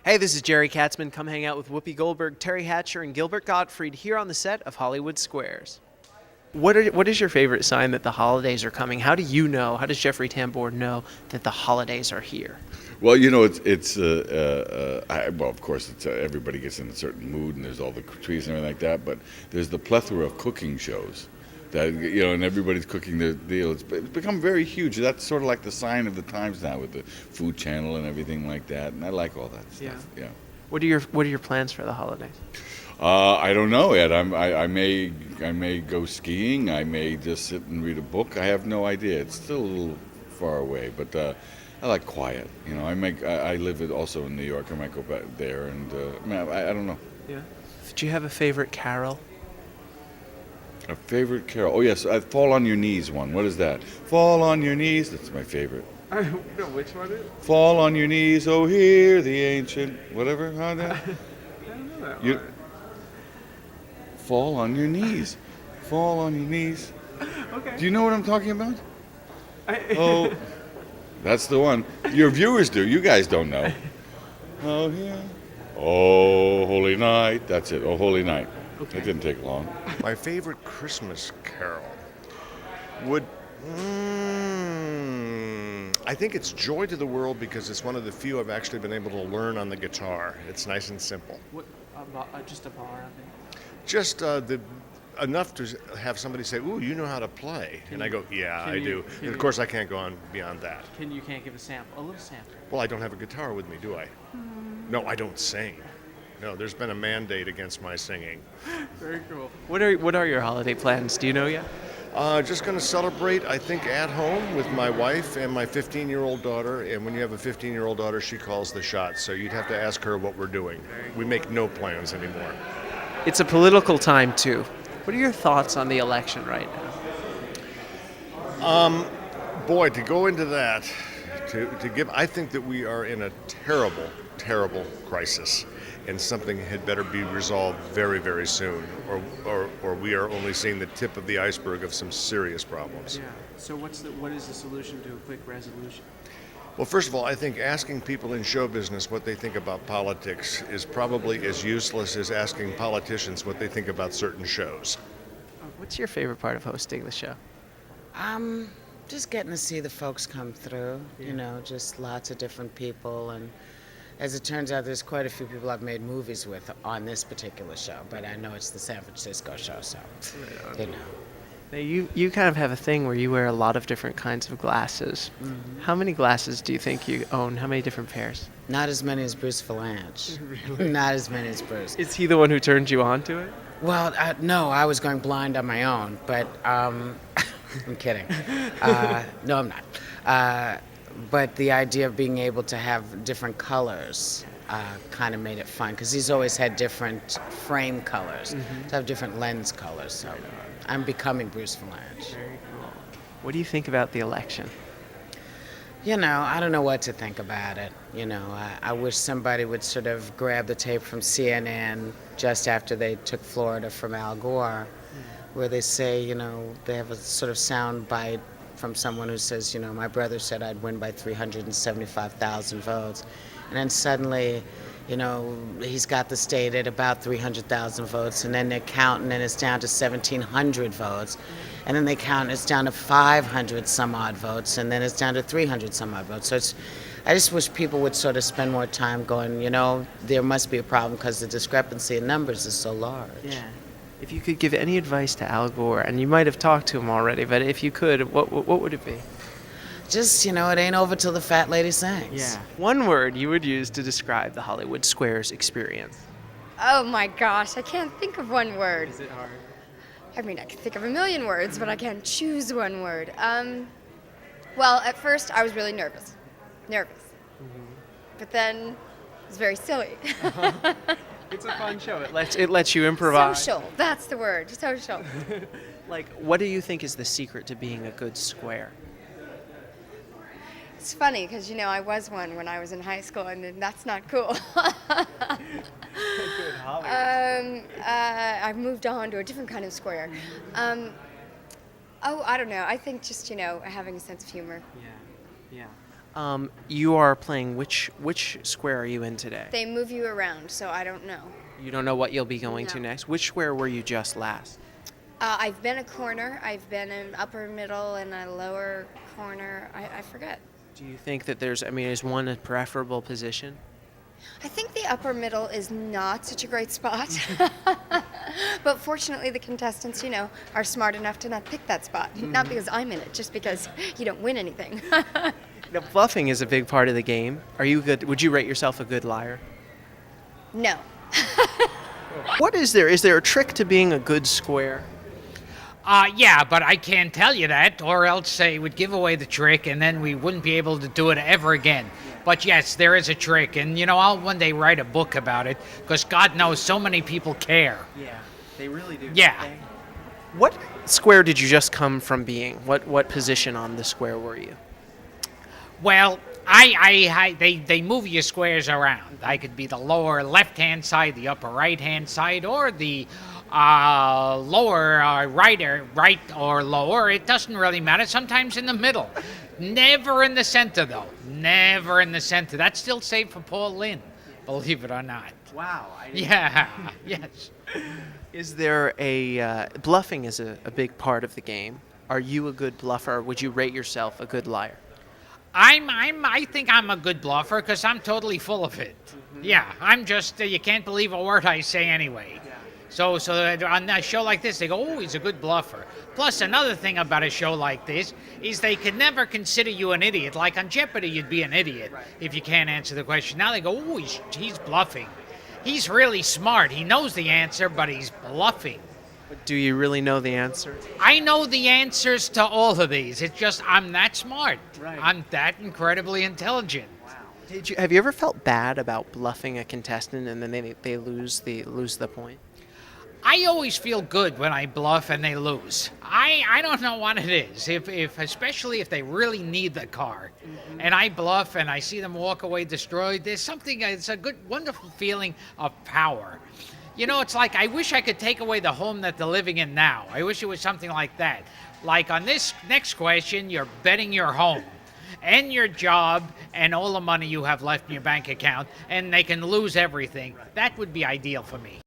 Hey, this is Gerry Katzman. Come hang out with Whoopi Goldberg, Teri and Gilbert Gottfried here on the set of Hollywood Squares. What is your favorite sign that the holidays are coming? How do you know? How does Jeffrey Tambor know that the holidays are here? Well, well, of course, it's everybody gets in a certain mood, and there's all the trees and everything like that. But there's the plethora of cooking shows that and everybody's cooking their deal. It's become very huge. That's sort of like the sign of the times now with the Food Channel and everything like that. And I like all that stuff. Yeah. What are your plans for the holidays? I don't know yet. I may go skiing. I may just sit and read a book. I have no idea. It's still a little far away, but I like quiet. I live also in New York. I might go back there, and I don't know. Yeah. Do you have a favorite carol? A favorite carol? Oh yes, "Fall on Your Knees" one. What is that? Fall on your knees. That's my favorite. I don't know which one it is. Fall on your knees, oh hear the ancient whatever. How that? I don't know that one. Fall on your knees. Fall on your knees. Okay. Do you know what I'm talking about? Oh, that's the one. Your viewers do. You guys don't know. Oh yeah. Oh holy night. That's it. Oh holy night. Okay. It didn't take long. My favorite Christmas carol would, I think it's Joy to the World because it's one of the few I've actually been able to learn on the guitar. It's nice and simple. What? Just a bar, I think. Just enough to have somebody say, "Ooh, you know how to play," and I go, "Yeah, I do." And of course, I can't go on beyond that. You can't give a sample, a little sample. Well, I don't have a guitar with me, do I? No, I don't sing. No, there's been a mandate against my singing. Very cool. What are your holiday plans? Do you know yet? Just going to celebrate, I think, at home with my wife and my 15-year-old daughter. And when you have a 15-year-old daughter, she calls the shots. So you'd have to ask her what we're doing. We make no plans anymore. It's a political time too. What are your thoughts on the election right now? Boy, to go into that, I think that we are in a terrible, terrible crisis. And something had better be resolved very, very soon, or we are only seeing the tip of the iceberg of some serious problems. Yeah. So what is the solution to a quick resolution? Well, first of all, I think asking people in show business what they think about politics is probably as useless as asking politicians what they think about certain shows. What's your favorite part of hosting the show? Just getting to see the folks come through, just lots of different people. And as it turns out, there's quite a few people I've made movies with on this particular show, but I know it's the San Francisco show, so, Now you kind of have a thing where you wear a lot of different kinds of glasses. Mm-hmm. How many glasses do you think you own? How many different pairs? Not as many as Bruce Valanche. Really? Not as many as Bruce. Is he the one who turned you on to it? Well, no, I was going blind on my own, but I'm kidding. No, I'm not. But the idea of being able to have different colors kind of made it fun, because he's always had different frame colors, to have different lens colors. So I'm becoming Bruce Valanche. Very cool. What do you think about the election? I don't know what to think about it. I wish somebody would sort of grab the tape from CNN just after they took Florida from Al Gore, where they say, they have a sort of sound bite from someone who says, my brother said I'd win by 375,000 votes. And then suddenly, he's got the state at about 300,000 votes, and then they're counting, and it's down to 1,700 votes. And then they count, it's down to 500 some odd votes, and then it's down to 300 some odd votes. So I just wish people would sort of spend more time going, there must be a problem because the discrepancy in numbers is so large. Yeah. If you could give any advice to Al Gore, and you might have talked to him already, but if you could, what would it be? Just, it ain't over till the fat lady sings. Yeah. One word you would use to describe the Hollywood Squares experience. Oh my gosh, I can't think of one word. Is it hard? I mean, I can think of a million words, but I can't choose one word. Well, at first I was really nervous. But then it was very silly. It's a fun show. It lets you improvise. Social, that's the word, social. What do you think is the secret to being a good square? It's funny because, I was one when I was in high school, and that's not cool. Good Hollywood. I've moved on to a different kind of square. I don't know. I think just, having a sense of humor. Yeah. You are playing which square are you in today? They move you around, so I don't know. You don't know what you'll be going to No. next. Which square were you just last? I've been a corner, I've been an upper middle, and a lower corner. I forget. Do you think that is one a preferable position? I think the upper middle is not such a great spot. But fortunately, the contestants, are smart enough to not pick that spot. Not because I'm in it, just because you don't win anything. Now, bluffing is a big part of the game. Are you good? Would you rate yourself a good liar? No. What is there? Is there a trick to being a good square? Yeah, but I can't tell you that, or else it would give away the trick, and then we wouldn't be able to do it ever again. But yes, there is a trick, and I'll one day write a book about it, because God knows so many people care. Yeah, they really do. Yeah. What square did you just come from being? What position on the square were you? Well, they move your squares around. I could be the lower left-hand side, the upper right-hand side, or the lower right or lower. It doesn't really matter. Sometimes in the middle. Never in the center, though. Never in the center. That's still saved for Paul Lynn, believe it or not. Wow. Yeah, yes. Is there bluffing is a big part of the game. Are you a good bluffer? Would you rate yourself a good liar? I think I'm a good bluffer because I'm totally full of it. Yeah, I'm just, you can't believe a word I say anyway. So on a show like this, they go, oh, he's a good bluffer. Plus, another thing about a show like this is they can never consider you an idiot. Like on Jeopardy, you'd be an idiot if you can't answer the question. Now they go, oh, he's bluffing. He's really smart. He knows the answer, but he's bluffing. Do you really know the answer? I know the answers to all of these. It's just I'm that smart. Right. I'm that incredibly intelligent. Have you ever felt bad about bluffing a contestant and then they lose the point? I always feel good when I bluff and they lose. I don't know what it is. If especially if they really need the car, and I bluff and I see them walk away destroyed, there's something. It's a good, wonderful feeling of power. It's like I wish I could take away the home that they're living in now. I wish it was something like that. Like on this next question, you're betting your home and your job and all the money you have left in your bank account, and they can lose everything. That would be ideal for me.